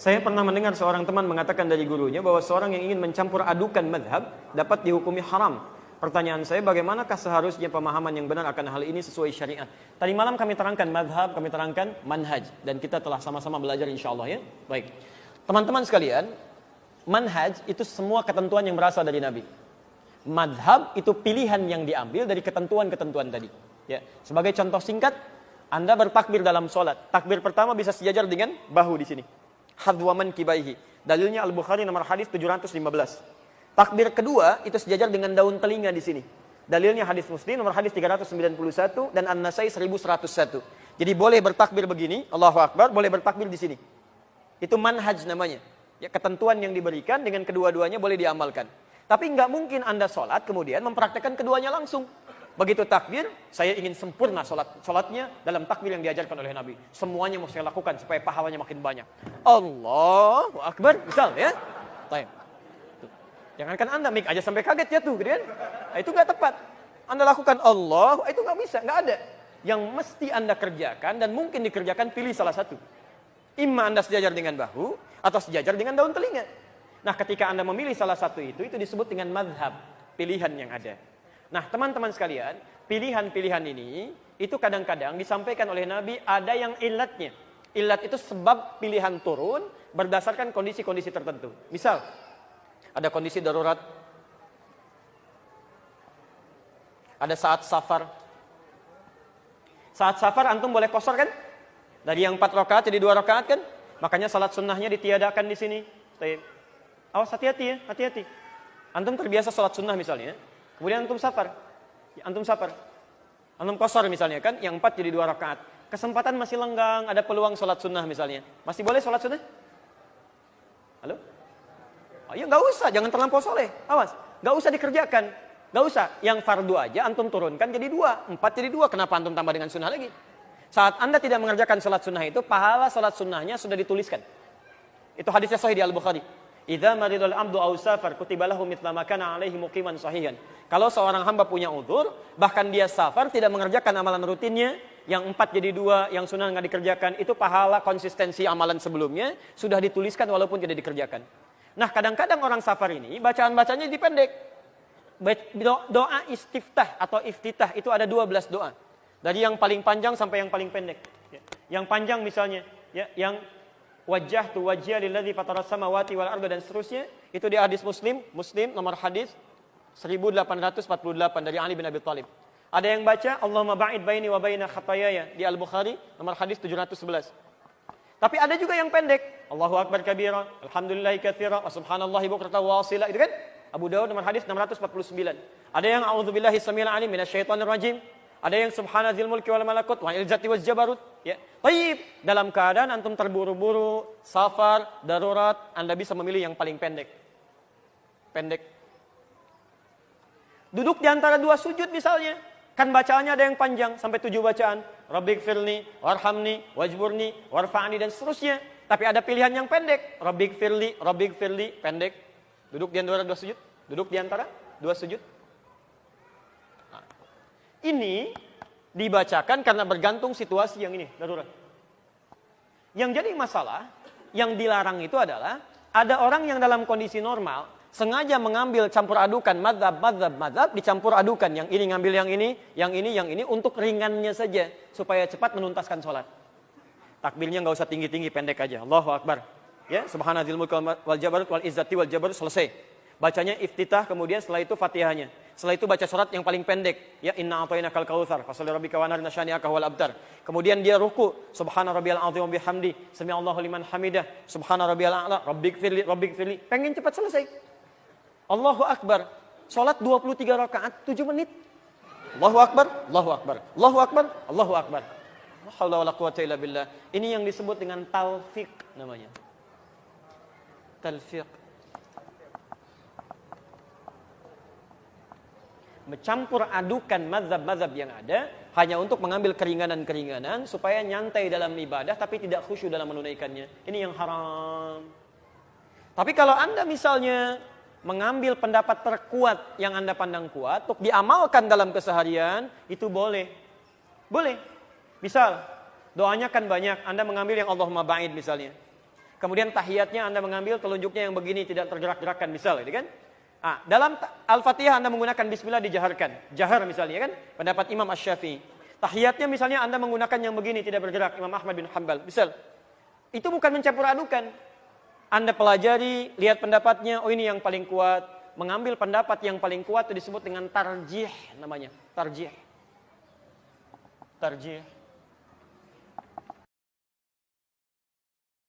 Saya pernah mendengar seorang teman mengatakan dari gurunya bahwa seorang yang ingin mencampur adukan madhab dapat dihukumi haram. Pertanyaan saya, bagaimanakah seharusnya pemahaman yang benar akan hal ini sesuai syariat? Tadi malam kami terangkan madhab, kami terangkan manhaj. Dan kita telah sama-sama belajar insya Allah ya. Baik. Teman-teman sekalian, manhaj itu semua ketentuan yang berasal dari Nabi. Madhab itu pilihan yang diambil dari ketentuan-ketentuan tadi. Ya. Sebagai contoh singkat, Anda bertakbir dalam sholat. Takbir pertama bisa sejajar dengan bahu di sini. Hadwaman kibaihi. Dalilnya Al-Bukhari nomor hadis 715. Takbir kedua itu sejajar dengan daun telinga di sini. Dalilnya hadis Muslim nomor hadis 391 dan An-Nasai 1101. Jadi boleh bertakbir begini, Allahu Akbar, boleh bertakbir di sini. Itu manhaj namanya. Ya, ketentuan yang diberikan dengan kedua-duanya boleh diamalkan. Tapi nggak mungkin Anda sholat kemudian mempraktekkan keduanya langsung. Begitu takbir, saya ingin sempurna sholatnya dalam takbir yang diajarkan oleh Nabi. Semuanya mau saya lakukan supaya pahalanya makin banyak. Allahu Akbar, misal ya. Baik. Jangankan Anda mik aja sampai kaget ya tuh, gitu kan? Nah, itu nggak tepat. Anda lakukan Allah, itu nggak bisa, nggak ada. Yang mesti Anda kerjakan dan mungkin dikerjakan, pilih salah satu. Imma Anda sejajar dengan bahu atau sejajar dengan daun telinga. Nah, ketika Anda memilih salah satu itu disebut dengan madhab, pilihan yang ada. Nah, teman-teman sekalian, pilihan-pilihan ini itu kadang-kadang disampaikan oleh Nabi ada yang ilatnya. Ilat itu sebab pilihan turun berdasarkan kondisi-kondisi tertentu. Misal, ada kondisi darurat, ada saat safar. Saat safar antum boleh qashar kan? Dari yang 4 rakaat jadi 2 rakaat kan? Makanya salat sunnahnya ditiadakan di sini. Awas hati-hati ya, hati-hati. Antum terbiasa salat sunnah misalnya. Kemudian antum safar. Antum qashar misalnya kan, yang 4 jadi 2 rakaat. Kesempatan masih lenggang, ada peluang salat sunnah misalnya. Masih boleh salat sunnah? Halo? Oh, ya nggak usah, jangan terlampau soleh. Awas, nggak usah dikerjakan. Nggak usah, yang fardu aja antum turunkan jadi 2, 4 jadi 2. Kenapa antum tambah dengan sunnah lagi? Saat Anda tidak mengerjakan salat sunnah itu, pahala salat sunnahnya sudah dituliskan. Itu hadisnya sahih di Al-Bukhari. Idza maridul abdu aw safar kutiba lahu mithla ma kana alaihi muqiman sahihan. Kalau seorang hamba punya uzur, bahkan dia safar tidak mengerjakan amalan rutinnya, yang 4 jadi 2, yang sunnah nggak dikerjakan, itu pahala konsistensi amalan sebelumnya sudah dituliskan walaupun tidak dikerjakan. Nah, kadang-kadang orang safar ini bacaan-bacanya dipendek. Doa istiftah atau iftitah itu ada 12 doa. Dari yang paling panjang sampai yang paling pendek. Yang panjang misalnya, ya, yang wajah tu wajah lilladzi fataras samawati wal arda dan seterusnya, itu di hadis Muslim nomor hadis 1848 dari Ali bin Abi Thalib. Ada yang baca Allahumma ba'id baini wa baina khatayaya di Al-Bukhari nomor hadis 711. Tapi ada juga yang pendek, Allahu akbar kabira, alhamdulillahi katsira, wa subhanallahi bukratan wa asila, itu kan? Abu Dawud nomor hadis 649. Ada yang a'udzubillahi samil alim minasyaitonir rajim. Ada yang subhanadzil mulki wal malakut wa izzati waz jabarut. Ya. Baik, dalam keadaan antum terburu-buru, safar, darurat, Anda bisa memilih yang paling pendek. Pendek. Duduk di antara 2 sujud misalnya. Kan bacaannya ada yang panjang sampai 7 bacaan. Rabbighfirli warhamni wajburni warfa'ni dan seterusnya. Tapi ada pilihan yang pendek. Rabbighfirli pendek. Duduk di antara 2 sujud. Duduk di antara 2 sujud. Nah. Ini dibacakan karena bergantung situasi yang ini, darurat. Yang jadi masalah, yang dilarang itu adalah ada orang yang dalam kondisi normal sengaja mengambil campur adukan madhab dicampur adukan, yang ini ngambil yang ini untuk ringannya saja supaya cepat menuntaskan sholat. Takbirnya nggak usah tinggi-tinggi, pendek aja. Allahu Akbar. Ya, subhanadzil mulki wal jabarut wal izzati wal jabarut, selesai. Bacanya iftitah, kemudian setelah itu Fatihahnya. Setelah itu baca surat yang paling pendek, ya inna a'tainakal kautsar fasholli rabbika wanhar nasyani'aka wal abtar. Kemudian dia ruku, subhana rabbiyal azim wa bihamdi, sami'allahu liman hamidah, subhana rabbiyal a'la, rabbighfirli. Pengen cepat selesai. Allahu akbar. Salat 23 rakaat 7 menit. Allahu akbar, Allahu akbar. Allahu akbar, Allahu akbar. La haula wala quwwata illa billah. Ini yang disebut dengan talfiq namanya. Talfiq. Mencampur adukan mazhab-mazhab yang ada hanya untuk mengambil keringanan-keringanan supaya nyantai dalam ibadah tapi tidak khusyuk dalam menunaikannya. Ini yang haram. Tapi kalau Anda misalnya mengambil pendapat terkuat yang Anda pandang kuat untuk diamalkan dalam keseharian, itu boleh. Boleh. Misal, doanya kan banyak, Anda mengambil yang Allahumma ba'id misalnya. Kemudian tahiyatnya Anda mengambil telunjuknya yang begini, tidak tergerak-gerakkan misal, gitu kan? Dalam Al-Fatihah Anda menggunakan bismillah dijaharkan. Jahar misalnya kan, pendapat Imam Asy-Syafi'i. Tahiyatnya misalnya Anda menggunakan yang begini, tidak bergerak, Imam Ahmad bin Hanbal. Misal, itu bukan mencampur adukan. Anda pelajari, lihat pendapatnya, oh ini yang paling kuat. Mengambil pendapat yang paling kuat itu disebut dengan tarjih namanya. Tarjih.